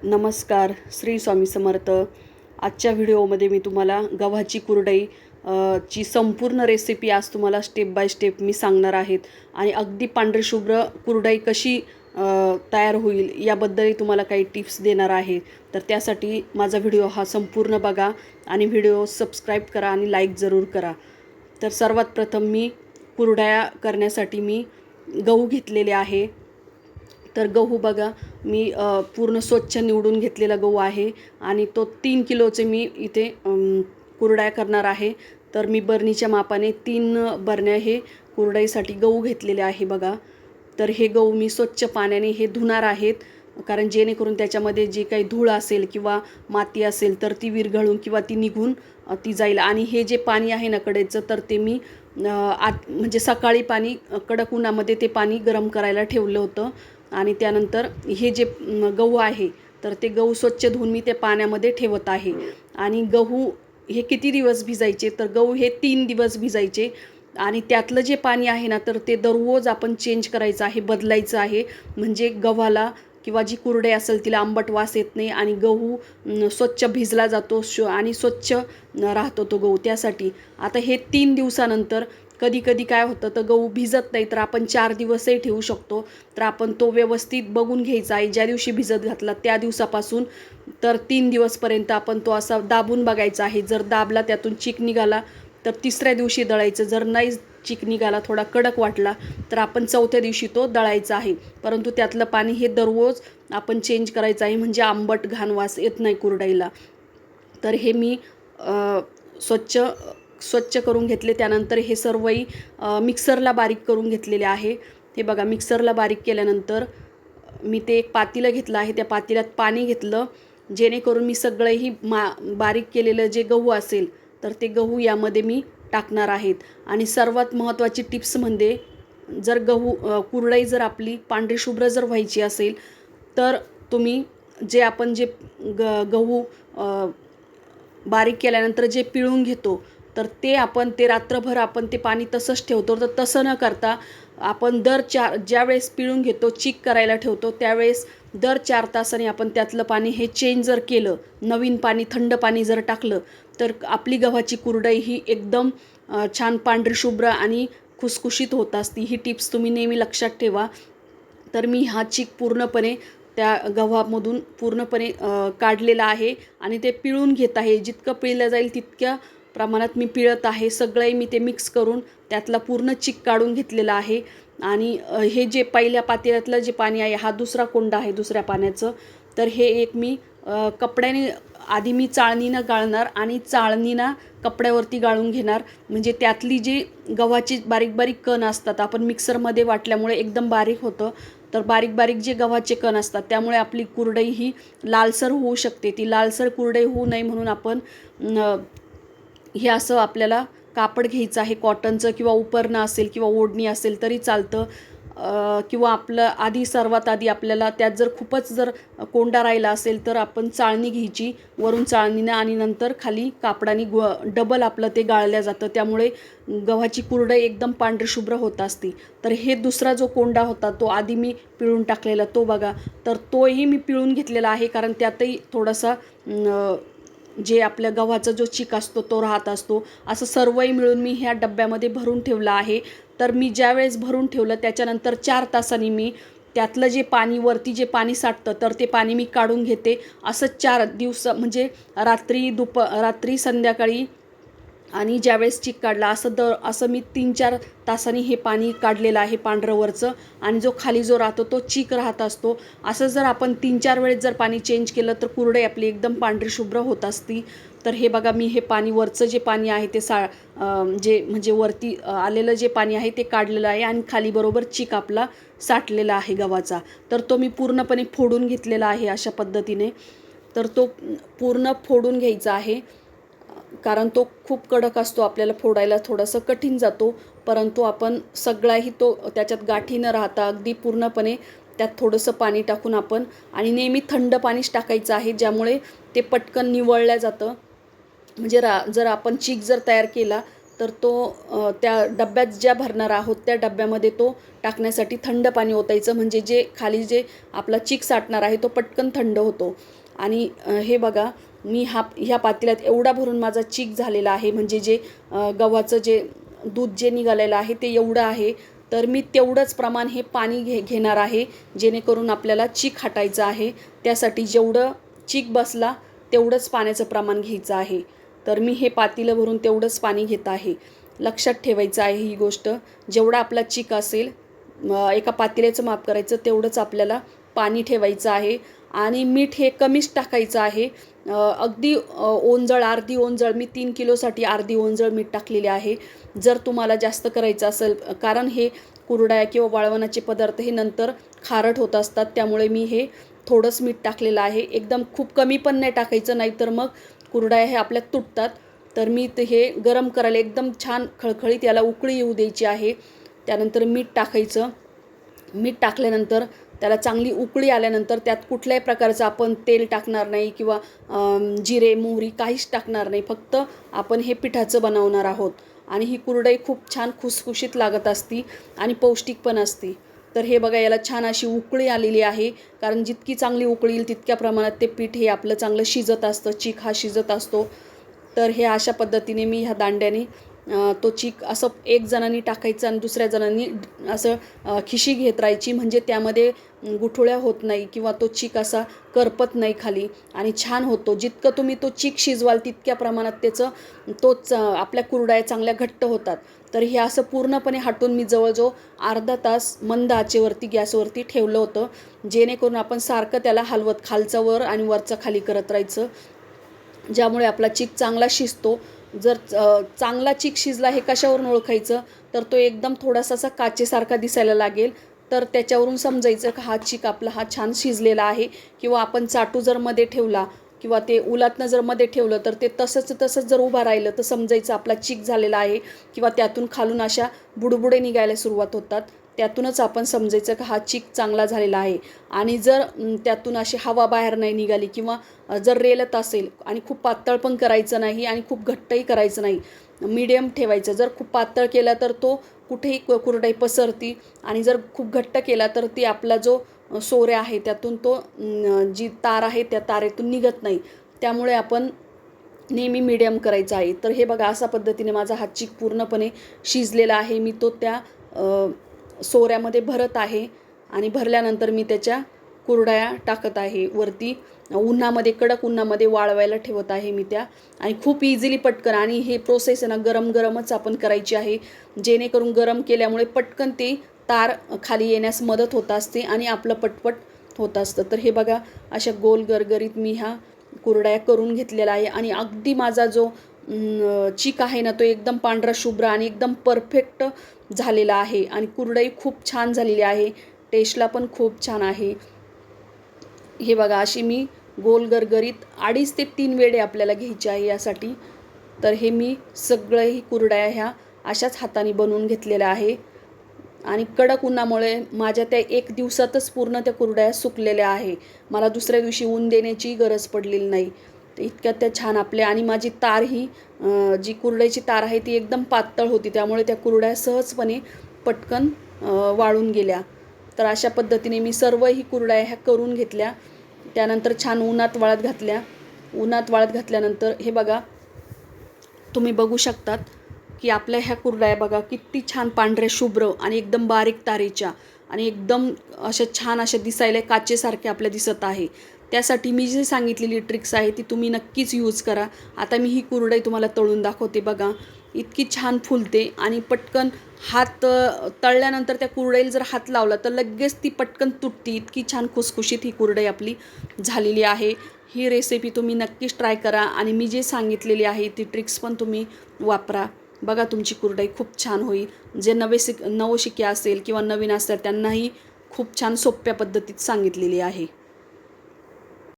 नमस्कार, श्री स्वामी समर्थ. आजच्या व्हिडिओमध्ये मी तुम्हाला गव्हाची कुरडई ची संपूर्ण रेसिपी आज तुम्हाला स्टेप बाय स्टेप मी सांगणार आहेत आणि अगदी पांढरशुभ्र कुरडई कशी तयार होईल याबद्दलही तुम्हाला काही टिप्स देणार आहे. तर त्यासाठी माझा व्हिडिओ हा संपूर्ण बघा आणि व्हिडिओ सबस्क्राईब करा आणि लाईक जरूर करा. तर सर्वात प्रथम मी कुरडया करण्यासाठी मी गहू घेतलेले आहे. तर गहू बघा मी पूर्ण स्वच्छ निवडून घेतलेला गहू आहे आणि तो 3 किलोचे मी इथे कुरडया करणार आहे. तर मी बरणीच्या मापाने 3 बरण्या हे कुरडईसाठी गहू घेतलेले आहे बघा. तर हे गहू मी स्वच्छ पाण्याने हे धुणार आहेत, कारण जेणेकरून त्याच्यामध्ये जे काही धूळ असेल किंवा माती असेल तर ती विरघळून किंवा ती निघून ती जाईल. आणि हे जे पाणी आहे ना कडेचं, तर ते मी म्हणजे सकाळी पाणी कडक उन्हामध्ये ते पाणी गरम करायला ठेवलं होतं आणि त्यानंतर हे जे गहू आहे तर ते गहू स्वच्छ धुवून मी ते पाण्यामध्ये ठेवत आहे. आणि गहू हे किती दिवस भिजायचे, तर गहू हे 3 दिवस भिजायचे आणि त्यातलं जे पाणी आहे ना तर ते दररोज आपण चेंज करायचं आहे, बदलायचं आहे. म्हणजे गव्हाला किंवा जी कुरडई असेल तिला आंबट वास येत नाही आणि गहू स्वच्छ भिजला जातो आणि स्वच्छ राहतो तो गहू. त्यासाठी आता हे 3 दिवसानंतर कधी कधी काय होतं तर गहू भिजत नाही, तर आपण 4 दिवसही ठेवू शकतो. तर आपण तो व्यवस्थित बघून घ्यायचा आहे. ज्या दिवशी भिजत घातला त्या दिवसापासून तर 3 दिवसपर्यंत आपण तो असा दाबून बघायचा आहे. जर दाबला त्यातून चीक निघाला तर तिसऱ्या दिवशी दळायचं. जर नाही चीक निघाला, थोडा कडक वाटला, तर आपण चौथ्या दिवशी तो दळायचा आहे. परंतु त्यातलं पाणी हे दररोज आपण चेंज करायचं आहे, म्हणजे आंबट घाण वास येत नाही कुरडईला. तर हे मी स्वच्छ करून घेतले. त्यानंतर हे सर्वही मिक्सरला बारीक करून घेतलेले आहे. हे बघा मिक्सरला बारीक केल्यानंतर मी ते एक पातेलं घेतलं आहे. त्या पातेल्यात पाणी घेतलं, जेणेकरून मी सगळंही बारीक केलेलं जे गहू असेल तर ते गहू यामध्ये मी टाकणार आहेत. आणि सर्वात महत्त्वाची टिप्स म्हणजे जर कुरडई जर आपली पांढरी शुभ्र जर व्हायची असेल तर तुम्ही आपण जे गहू बारीक केल्यानंतर जे पिळून घेतो तर ते रात्रभर आपण ते पाणी तसंच ठेवतो. तर तसं न करता आपण ज्यावेळेस पिळून घेतो, चीक करायला ठेवतो, त्यावेळेस दर 4 तासांनी आपण त्यातलं पाणी हे चेंज जर केलं, नवीन पाणी थंड पाणी जर टाकलं, तर आपली गव्हाची कुरडई ही एकदम छान पांढरी शुभ्र आणि खुसखुशीत होत असते. ही टिप्स तुम्ही नेहमी लक्षात ठेवा. तर मी हा चीक पूर्णपणे त्या गव्हामधून पूर्णपणे काढलेला आहे आणि ते पिळून घेत आहे. जितकं पिळलं जाईल तितक्या प्रमाणात मी पिळत आहे. सगळे मी ते मिक्स करून त्यातला पूर्ण चीक काढून घेतलेला आहे. आणि हे जे पहिल्या पातेल्यातलं जे पाणी आहे, हा दुसरा कोंडा आहे दुसऱ्या पाण्याचं. तर हे एक मी कपड्याने आधी मी चाळणीनं गाळणार आणि चाळणीनं कपड्यावरती गाळून घेणार. म्हणजे त्यातली जी गव्हाची बारीक बारीक कण असतात, आपण मिक्सरमध्ये वाटल्यामुळे एकदम बारीक होतं, तर बारीक बारीक जे गव्हाचे कण असतात त्यामुळे आपली कुरडई ही लालसर होऊ शकते. ती लालसर कुरडई होऊ नये म्हणून आपण हे असं आपल्याला कापड घ्यायचं आहे कॉटनचं, किंवा उपरणं असेल किंवा ओढणी असेल तरी चालतं. किंवा सर्वात आधी आपल्याला त्यात जर खूपच जर कोंडा राहिला असेल तर आपण चाळणी घ्यायची वरून चाळणीनं आणि नंतर खाली कापडाने डबल आपलं ते गाळल्या जातं. त्यामुळे गव्हाची कुरडई एकदम पांढरी शुभ्र होत असते. तर हे दुसरा जो कोंडा होता तो आधी मी पिळून टाकलेला तो बघा. तर तोही मी पिळून घेतलेला आहे, कारण त्यातही थोडासा जे आपल्या गव्हाचा जो चीक असतो तो राहत असतो. असं सर्वही मिळून मी ह्या डब्यामध्ये भरून ठेवलं आहे. तर मी ज्यावेळेस भरून ठेवलं त्याच्यानंतर 4 तासांनी मी त्यातलं जे पाणी वरती जे पाणी साठतं तर ते पाणी मी काढून घेते. असं 4 दिवस म्हणजे रात्री संध्याकाळी आणि ज्यावेळेस चीक काढला असं मी 3-4 तासांनी हे पाणी काढलेलं आहे पांढरंवरचं. आणि जो खाली जो राहतो तो चीक राहत असतो. असं जर आपण 3-4 वेळेस जर पाणी चेंज केलं तर कुरडई आपली एकदम पांढरी शुभ्र होत असती. तर हे बघा मी हे पाणी वरचं जे पाणी आहे ते जे म्हणजे वरती आलेलं जे पाणी आहे ते काढलेलं आहे आणि खाली बरोबर चीक आपला साठलेला आहे गव्हाचा. तर तो मी पूर्णपणे फोडून घेतलेला आहे अशा पद्धतीने. तर तो पूर्ण फोडून घ्यायचा आहे, कारण तो खूप कडक असतो, आपल्याला फोडायला थोडंसं कठीण जातो. परंतु आपण सगळाही तो त्याच्यात गाठी न राहता अगदी पूर्णपणे त्यात थोडंसं पाणी टाकून आपण आणि नेहमी थंड पाणीच टाकायचं आहे, ज्यामुळे ते पटकन निवळलं जातं. म्हणजे जर आपण चीक जर तयार केला तर तो त्या डब्यात ज्या भरणार आहोत त्या डब्यामध्ये तो टाकण्यासाठी थंड पाणी ओतायचं, म्हणजे जे खाली जे आपला चीक साठणार आहे तो पटकन थंड होतो. आणि हे बघा, मी ह्या पातेल्यात एवढा भरून माझा चीक झालेला आहे, म्हणजे जे गव्हाचं जे दूध जे निघालेलं आहे ते एवढं आहे. तर मी तेवढंच प्रमाण हे पाणी घेणार आहे, जेणेकरून आपल्याला चीक हटायचं आहे. त्यासाठी जेवढं चीक बसला तेवढंच पाण्याचं प्रमाण घ्यायचं आहे. तर मी हे पातेलं भरून तेवढंच पाणी घेत आहे. लक्षात ठेवायचं आहे ही गोष्ट. जेवढा आपला चीक असेल, एका पातेल्याचं माप करायचं, तेवढंच आपल्याला पाणी ठेवायचं आहे. आणि मीठ हे कमीच टाकायचं आहे. अगदी ओंजळ, अर्धी ओंजळ, मी 3 किलोसाठी अर्धी ओंजळ मीठ टाकलेले आहे. जर तुम्हाला जास्त करायचं असेल, कारण हे कुरडया किंवा वाळवणाचे पदार्थ हे नंतर खारट होत असतात, त्यामुळे मी हे थोडंच मीठ टाकलेलं आहे. एकदम खूप कमी पण नाही टाकायचं, नाहीतर मग कुरडया हे आपल्या तुटतात. तर मी हे गरम करायला एकदम छान खळखळीत याला उकळी येऊ द्यायची आहे. त्यानंतर मीठ टाकायचं. मीठ टाकल्यानंतर त्याला चांगली उकळी आल्यानंतर त्यात कुठल्याही प्रकारचं आपण तेल टाकणार नाही किंवा जिरे मोहरी काहीच टाकणार नाही. फक्त आपण हे पिठाचं बनवणार आहोत. आणि ही कुरडई खूप छान खुसखुशीत लागत असती आणि पौष्टिक पण असते. तर हे बघा, याला छान अशी उकळी आलेली आहे, कारण जितकी चांगली उकळी येईल तितक्या प्रमाणात ते पीठ हे आपलं चांगलं शिजत असतं, चीक हा शिजत असतो. तर हे अशा पद्धतीने मी ह्या दांड्याने तो चीक असं एक जणांनी टाकायचं आणि दुसऱ्या जणांनी असं खिशी घेत राहायची, म्हणजे त्यामध्ये गुठळ्या होत नाही किंवा तो चीक असा करपत नाही खाली आणि छान होतो. जितकं तुम्ही तो चीक शिजवाल तितक्या प्रमाणात तोच आपल्या कुरडया चांगल्या घट्ट होतात. तर हे असं पूर्णपणे हटून मी जवळजवळ अर्धा तास मंद आचेवरती गॅसवरती ठेवलं होतं, जेणेकरून आपण सारखं त्याला हलवत खालचं वर आणि वरचं खाली करत राहायचं, ज्यामुळे आपला चीक चांगला शिजतो. जर चांगला चीक शिजला हे कशावरून ओळखायचं, तर तो एकदम थोडासा असा काचेसारखा दिसायला लागेल, तर त्याच्यावरून समजायचं की हा चीक आपला हा छान शिजलेला आहे. किंवा आपण चाटू जर मध्ये ठेवला किंवा ते उलातनं जर मध्ये ठेवलं तर ते तसंच जर उभं राहिलं तर समजायचं आपला चीक झालेला आहे. किंवा त्यातून खालून अशा बुडबुडे निघायला सुरुवात होतात, त्यातूनच आपण समजायचं की हा चीक चांगला झालेला आहे. आणि जर त्यातून अशी हवा बाहेर नाही निघाली किंवा जर रेलत असेल, आणि खूप पातळ पण करायचं नाही आणि खूप घट्टही करायचं नाही, मीडियम ठेवायचं. जर खूप पातळ केला तर तो कुठेही कुरडई पसरती, आणि जर खूप घट्ट केला तर ती आपला जो सोऱ्या आहे त्यातून तो जी तार आहे त्या तारेतून निघत नाही. त्यामुळे आपण नेहमी मीडियम करायचं आहे. तर हे बघा, अशा पद्धतीने माझा हा चीक पूर्णपणे शिजलेला आहे. मी तो त्या सोऱ्यामध्ये भरत आहे आणि भरल्यानंतर मी त्याच्या कुरडया टाकत आहे वरती. उन्हामध्ये, कडक उन्हामध्ये वाळवायला ठेवत आहे मी त्या. आणि खूप इझिली पटकन, आणि हे प्रोसेस आहे ना गरम गरमच आपण करायची आहे, जेणेकरून गरम केल्यामुळे पटकन ते तार खाली येण्यास मदत होत असते आणि आपलं पटपट होत असतं. तर हे बघा, अशा गोल गरगरीत मी ह्या कुरडया करून घेतलेला आहे. आणि अगदी माझा जो चीक आहे ना तो एकदम पांढरा शुभ्र आणि एकदम परफेक्ट झालेला आहे. आणि कुरडई खूप छान झालेली आहे, टेस्टला पण खूप छान आहे. हे बघा, अशी मी गोल गरगरीत 2.5 ते 3 वेळे आपल्याला घ्यायची आहे यासाठी. तर हे मी सगळंही कुरडया ह्या अशाच हाताने बनवून घेतलेल्या आहे. आणि कडक उन्हामुळे माझ्या त्या 1 दिवसातच पूर्ण त्या कुरडया सुकलेल्या आहे. मला दुसऱ्या दिवशी ऊन देण्याची गरज पडलेली नाही. तर इतक्यात त्या छान आपल्या, आणि माझी तार ही जी कुरडईची तार आहे ती एकदम पातळ होती, त्यामुळे त्या कुरडया सहजपणे पटकन वाळून गेल्या. तर अशा पद्धतीने मी सर्व ही कुरडया ह्या करून घेतल्या. त्यानंतर छान उन्हात वाळत घातल्या. उन्हात वाळत घातल्यानंतर हे बघा, तुम्ही बघू शकतात की आपल्या ह्या कुरडया बघा किती छान पांढऱ्या शुभ्र आणि एकदम बारीक तारेच्या, आणि एकदम अशा छान अशा दिसायला काचेसारख्या आपल्या दिसत आहे. त्यासाठी मी जी सांगितलेली ट्रिक्स आहे ती तुम्ही नक्कीच यूज करा. आता मी ही कुरडई तुम्हाला तळून दाखवते. बघा, इतकी छान फुलते आणि पटकन हात तळल्यानंतर त्या कुरडईला जर हात लावला तर लगेच ती पटकन तुटते. इतकी छान खुसखुशीत ही कुरडई आपली झालेली आहे. ही रेसिपी तुम्ही नक्कीच ट्राय करा आणि मी जे सांगितलेली आहे ती ट्रिक्स पण तुम्ही वापरा. बघा, तुमची कुरडई खूप छान होईल. जे नवशिके असेल किंवा नवीन असतात त्यांनाही खूप छान सोप्या पद्धतीत सांगितलेली आहे.